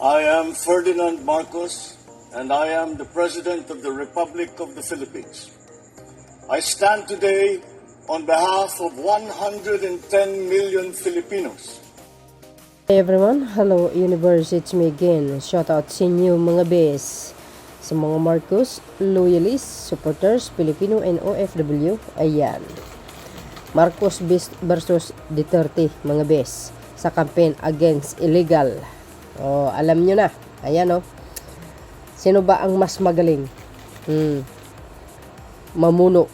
I am Ferdinand Marcos, and I am the President of the Republic of the Philippines. I stand today on behalf of 110 million Filipinos. Hey everyone, hello universe, it's me again. Shout out sa inyo mga bes, sa mga Marcos, loyalists, supporters, Filipino and OFW. Ayan, Marcos versus Duterte mga bes, sa campaign against illegal. Alam nyo na, ayan sino ba ang mas magaling mamuno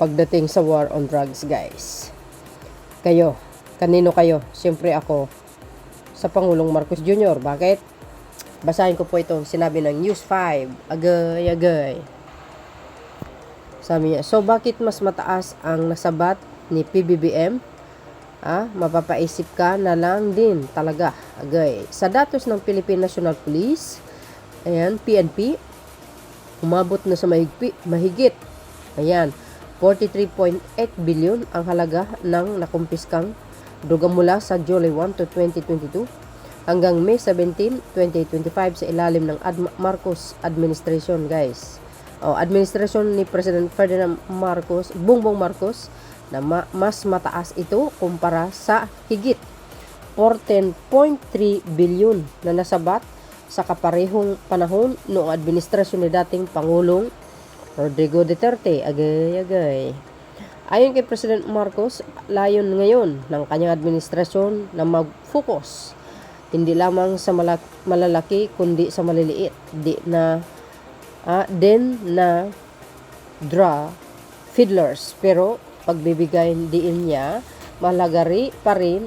pagdating sa war on drugs, guys? Kanino kayo? Siyempre ako sa Pangulong Marcos Jr. Bakit? Basahin ko po itong sinabi ng News 5. Agay. Sabi niya, so bakit mas mataas ang nasabat ni PBBM? Mapapaisip ka na lang din talaga. Agay. Sa datos ng Philippine National Police, ayan, PNP, umabot na sa mahigit. Ayan, 43.8 billion ang halaga ng nakumpiskang droga mula sa July 1 to 2022 hanggang May 17, 2025 sa ilalim ng Marcos administration, guys. Administration ni President Ferdinand Marcos, Bongbong Marcos, na mas mataas ito kumpara sa higit 14.3 billion na nasabat sa kaparehong panahon noong administrasyon ni dating Pangulong Rodrigo Duterte. Agay. Ayon kay President Marcos, layon ngayon ng kanyang administrasyon na mag-focus hindi lamang sa malalaki kundi sa maliliit din na drug fiddlers, pero pagbibigay din niya mahalaga pa rin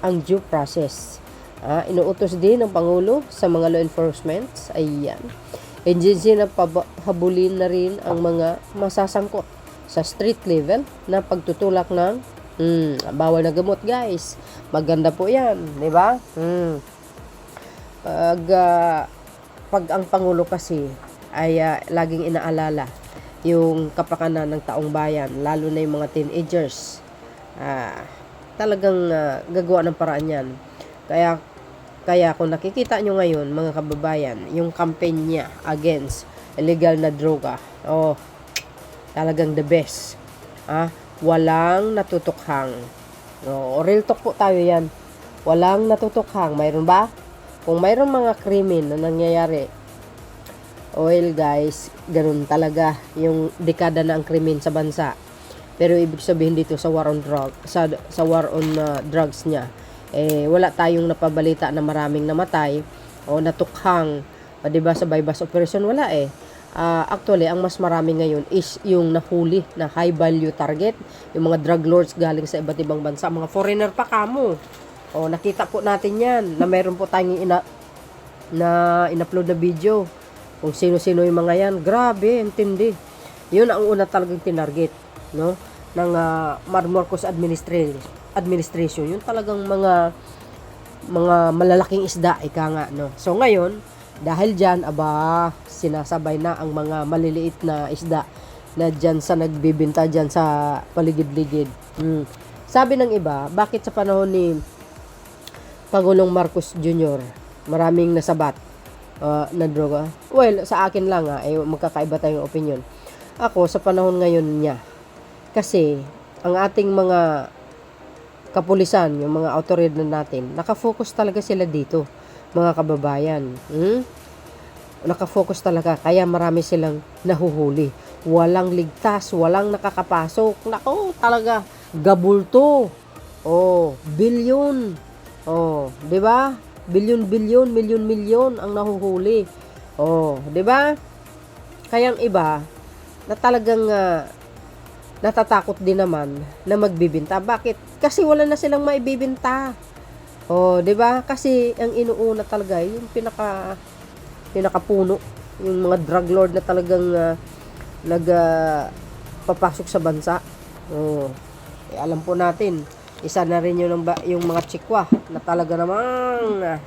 ang due process. Inuutos din ng Pangulo sa mga law enforcement, agency na pahabulin na rin ang mga masasangkot sa street level na pagtutulak ng bawal na gamot, guys. Maganda po yan, di ba? Pag ang Pangulo kasi ay laging inaalala yung kapakanan ng taong bayan, lalo na yung mga teenagers, talagang gagawa ng paraan yan. Kaya kung nakikita nyo ngayon, mga kababayan, yung campaign niya against illegal na droga, talagang the best. Walang natutukhang. Real talk po tayo yan. Walang natutukhang. Mayroon ba? Kung mayroon mga krimen na nangyayari, guys, ganun talaga yung dekada na ang krimen sa bansa. Pero ibig sabihin dito sa war on drugs niya, wala tayong napabalita na maraming namatay o natukhang, diba, sa bypass operation, wala actually, ang mas marami ngayon is yung nahuli na high value target, yung mga drug lords galing sa iba't ibang bansa, mga foreigner pa kamo. Nakita po natin yan, na meron po tayong in-upload na video kung sino-sino yung mga yan. Grabe, intindi. Yun ang una talagang tinarget, no, ng Marcos administration. Yun talagang mga malalaking isda, ika nga, no. So ngayon, dahil dyan, sinasabay na ang mga maliliit na isda na dyan sa nagbibinta dyan sa paligid-ligid. Sabi ng iba, bakit sa panahon ni Pangulong Marcos Jr. maraming nasabat na droga? Well, sa akin lang magkakaiba tayong opinion. Ako, sa panahon ngayon niya, kasi ang ating mga kapulisan, yung mga autoridad natin, nakafocus talaga sila dito, mga kababayan. Nakafocus talaga, kaya marami silang nahuhuli. Walang ligtas, walang nakakapasok. Nako, talaga, gabulto. Bilyon. Di ba? Bilyon, milyon ang nahuhuli. Di ba? Kaya ang iba na talagang natatakot din naman na magbibinta. Bakit? Kasi wala na silang maibibinta. Di ba? Kasi ang inuuna talaga yung pinakapuno, yung mga drug lord na talagang nagpapasok sa bansa. Alam po natin, isa na rin yung mga chikwa na talaga namang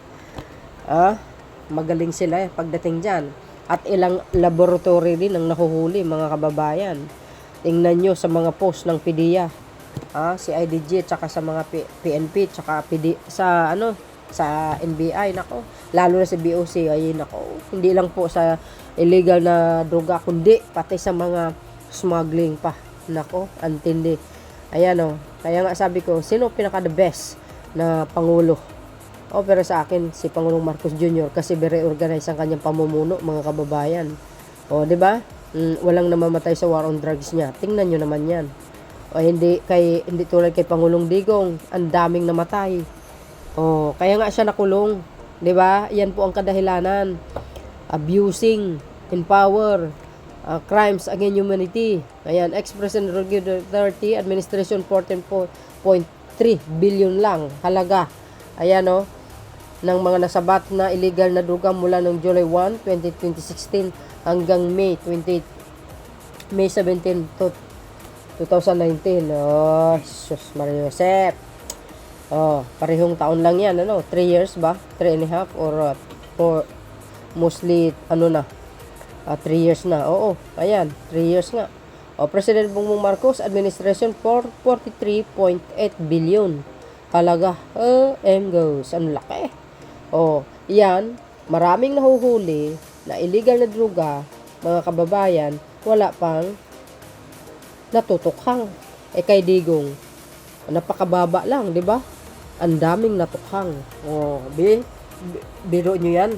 magaling sila pagdating dyan. At ilang laboratory din ang nahuhuli, mga kababayan. Tingnan nyo sa mga post ng PDEA, si IDG, tsaka sa mga PNP, tsaka sa sa NBI, nako. Lalo na sa BOC, ay nako. Hindi lang po sa illegal na droga, kundi pati sa mga smuggling pa. Nako, antindi. Ayan o. Kaya nga sabi ko, sino pinaka the best na Pangulo? O, pero sa akin, si Pangulong Marcos Jr. kasi very organized ang kanyang pamumuno, mga kababayan. O, di ba? Walang namamatay sa war on drugs niya. Tingnan nyo naman yan. O, hindi tulad kay Pangulong Digong, ang daming namatay. O, kaya nga siya nakulong. Di ba? Yan po ang kadahilanan. Abusing in power, crimes against humanity. Ayan, ex-President Rodrigo Duterte, administration 14.3 billion lang halaga. Ayan o, ng mga nasabat na illegal na droga mula noong July 1, 2016 hanggang May 17 to 2019. Oh, sus Maria Josep. Oh, parehong taon lang yan, ano? 3 years ba? 3 and a half or mostly, 3 years na. Oo, ayan, 3 years nga. O, President Bongbong Marcos, administration for 43.8 billion. Halaga, goes. Ang laki. O, yan, maraming nahuhuli na illegal na droga, mga kababayan, wala pang natutukhang. Kay Digong, napakababa lang, di ba? Ang daming natukhang. O, biro nyo yan.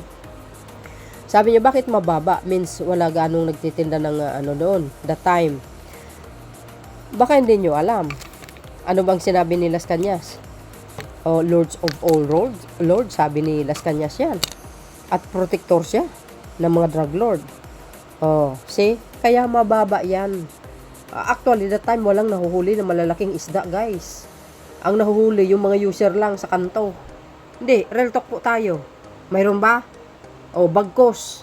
Sabi niya, bakit mababa? Means wala ganong nagtitinda ng doon, the time. Baka hindi nyo alam. Ano bang sinabi ni Las Cañas? Oh, Lords of all Lord, sabi ni Las Cañas yan. At protector siya ng mga drug lord. Oh, see? Kaya mababa yan. Actually, that time walang nahuhuli na malalaking isda, guys. Ang nahuhuli, yung mga user lang sa kanto. Hindi, real talk po tayo. Mayroon ba? O, bagkos.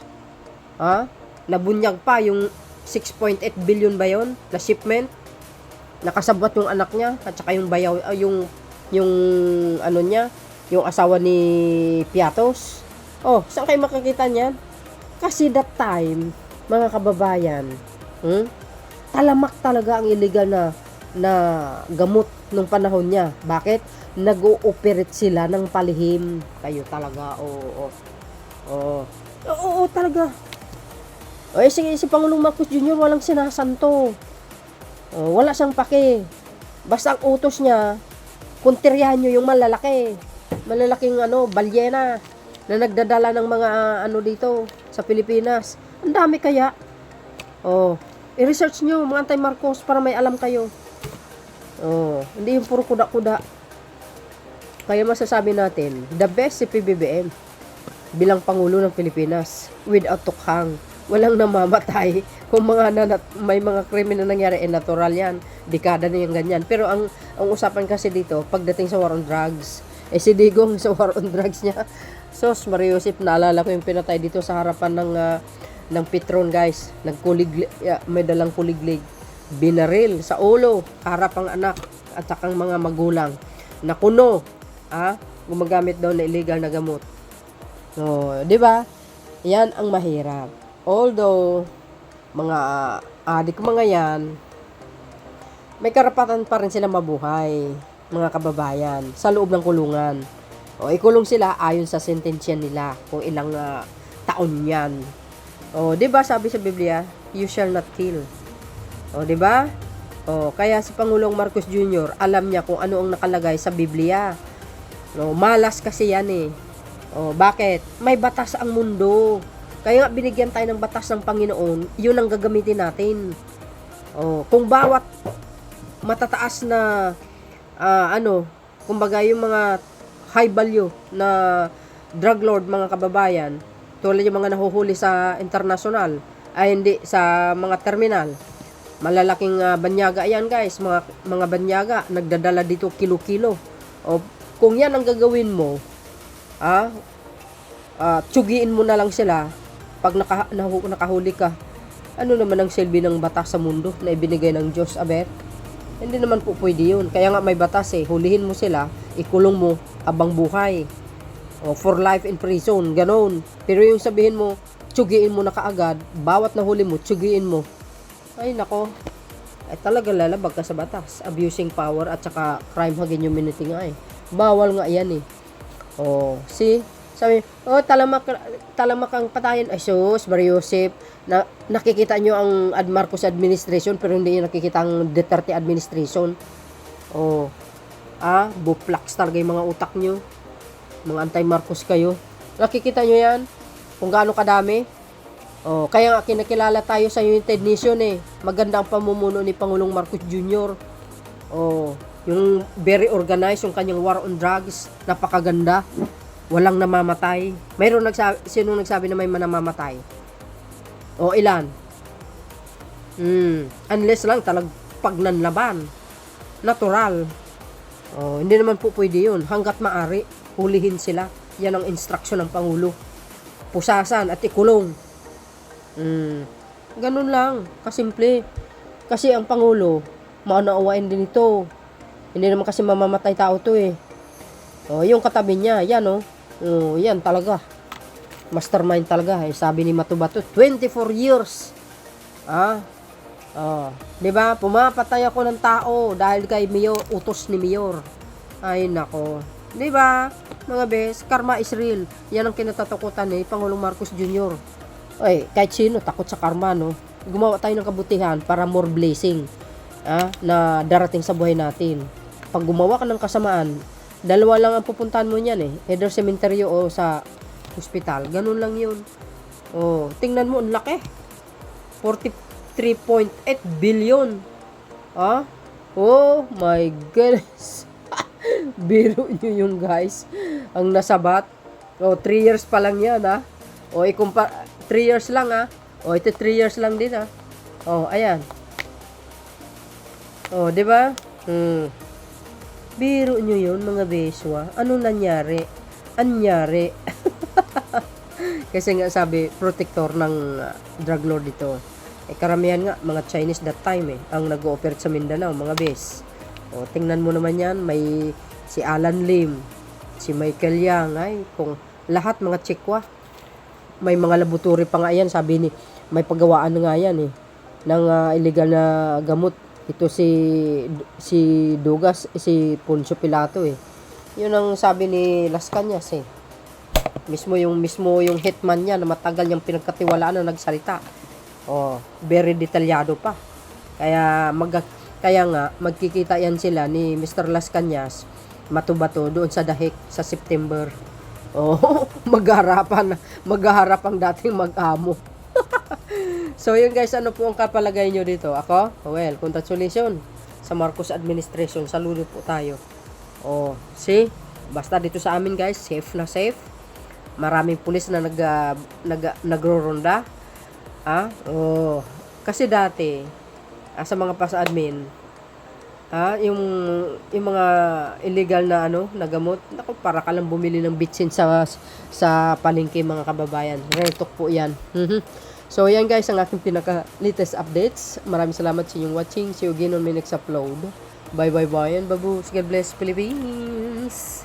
Ha? Nabunyag pa yung 6.8 billion ba yun? Na shipment? Nakasabot yung anak niya at saka yung bayaw, yung ano niya, yung asawa ni Piatos. Oh, saan kayo makikita niyan? Kasi that time, mga kababayan, talamak talaga ang illegal na gamot nung panahon niya. Bakit? Nag-ooperate sila ng palihim. Kayo talaga, oo, talaga. Sige, si Pangulong Marcos Jr. walang sinasanto. Wala siyang pake. Basta ang utos niya, kuntiryahan nyo yung malalaki. Malalaking balyena na nagdadala ng mga dito sa Pilipinas. Ang dami kaya. I-research nyo mga anti-Marcos para may alam kayo. Hindi yung puro kuda-kuda. Kaya masasabi natin, the best si PBBM bilang Pangulo ng Pilipinas without tukhang. Walang namamatay. Kung may mga krimen na nangyari, natural yan. Dekada na yung ganyan. Pero ang usapan kasi dito, pagdating sa war on drugs, si Digong sa war on drugs niya, sos, Maria Josep, naalala ko yung pinatay dito sa harapan ng Petron, guys. May dalang kuliglig. Binaril sa ulo, harap ang anak at sakang mga magulang. Nakuno, gumagamit daw na illegal na gamot. Di ba? Yan ang mahirap. Although, mga adik mga yan, may karapatan pa rin sila mabuhay, mga kababayan, sa loob ng kulungan. Ikulong sila ayon sa sentensya nila, kung ilang taon yan. Di ba sabi sa Biblia, you shall not kill. Di ba? Kaya si Pangulong Marcos Jr., alam niya kung ano ang nakalagay sa Biblia. Malas kasi yan eh. Bakit? May batas ang mundo. Kaya nga binigyan tayo ng batas ng Panginoon, yun ang gagamitin natin. Kung bawat matataas na kumbaga yung mga high value na drug lord, mga kababayan, tulad yung mga nahuhuli sa international, hindi sa mga terminal, malalaking banyaga yan, guys, mga banyaga nagdadala dito kilo-kilo. Kung yan ang gagawin mo, tsugiin mo na lang sila. Pag nakahuli ka, ano naman ang silbi ng batas sa mundo na ibinigay ng Diyos, aber? Hindi naman po pwede yun. Kaya nga may batas hulihin mo sila, ikulong mo abang buhay. For life in prison, ganon. Pero yung sabihin mo, tsugiin mo na kaagad, bawat nahuli mo, tsugiin mo. Ay nako, talaga lalabag ka sa batas. Abusing power at saka crime against humanity nga Bawal nga yan Oh, see? Sabi, oh, talamak ang patayan. Ay, sus, Mariusip, nakikita nyo ang Marcos administration, pero hindi nyo nakikita ang Duterte administration. Oh, buplax talaga yung mga utak nyo. Mga anti-Marcos kayo. Nakikita nyo yan? Kung gaano kadami? Oh, kaya nga kinakilala tayo sa United Nation eh. Maganda ang pamumuno ni Pangulong Marcos Jr. Oh, yung very organized, yung kanyang war on drugs, napakaganda. Walang namamatay. Mayroon sino nagsabi na may namamatay? O ilan? Unless lang pag nanlaban. Natural. Oh, hindi naman po pwede yun. Hanggat maari, hulihin sila. Yan ang instruction ng Pangulo. Pusasan at ikulong. Ganun lang. Kasimple. Kasi ang Pangulo, maunauwain din ito. Hindi naman kasi mamamatay tao to eh. Oh, yung katabi niya, yan oh. Oh, yan talaga. Mastermind talaga. Eh, sabi ni Matubato, 24 years. Di ba? Pumapatay ako ng tao dahil kay Mayor, utos ni Mayor. Ay nako. Di ba? Mga bes, karma is real. Yan ang kinatatakutan ni Pangulong Marcos Jr. Ay, kahit sino takot sa karma, no? Gumawa tayo ng kabutihan para more blessing na darating sa buhay natin. Pag gumawa ka ng kasamaan, dalawa lang ang pupuntahan mo niyan eh. Either cementerio o sa hospital. Ganun lang yun. Oh, tingnan mo, ang laki. 43.8 billion. Oh my goodness. Biro nyo yung guys. Ang nasabat. Oh, 3 years pa lang yan Oh, 3 years lang Oh, ito 3 years lang din Oh, ayan. Oh, di ba? Biro nyo yun, mga beswa. Ano nangyari? Anyari. Kasi nga sabi, protector ng drug lord dito. Karamihan nga, mga Chinese that time ang nag-ooperate sa Mindanao, mga bes. O, tingnan mo naman yan, may si Alan Lim, si Michael Yang, kung lahat mga Chikwa. May mga laboratory pa nga yan, sabi ni, may paggawaan nga yan ng illegal na gamot. Ito si Dugas, si Poncio Pilato Yun ang sabi ni Las Cañas Mismo yung hitman niya na matagal niyang pinagkatiwalaan na nagsalita. Oh, very detalyado pa. Kaya nga magkikita yan sila ni Mr. Las Cañas, Matubato doon sa Dahik sa September. Oh, maghaharap ang dating mag-amo. So yun guys, ano po ang kapalagay nyo dito? Ako? Well, congratulations sa Marcos administration. Saludo po tayo. Oh, see? Basta dito sa amin guys, safe na safe. Maraming pulis na nagro-ronda. Oh, kasi dati sa mga pasa-admin, yung mga illegal na na gamot, naku, para ka lang bumili ng bitsin sa palengke mga kababayan. Retok po 'yan. So, yan guys, ang aking pinaka-latest updates. Maraming salamat sa inyong watching. See you again on my next upload. Bye, and babush. God bless, Philippines!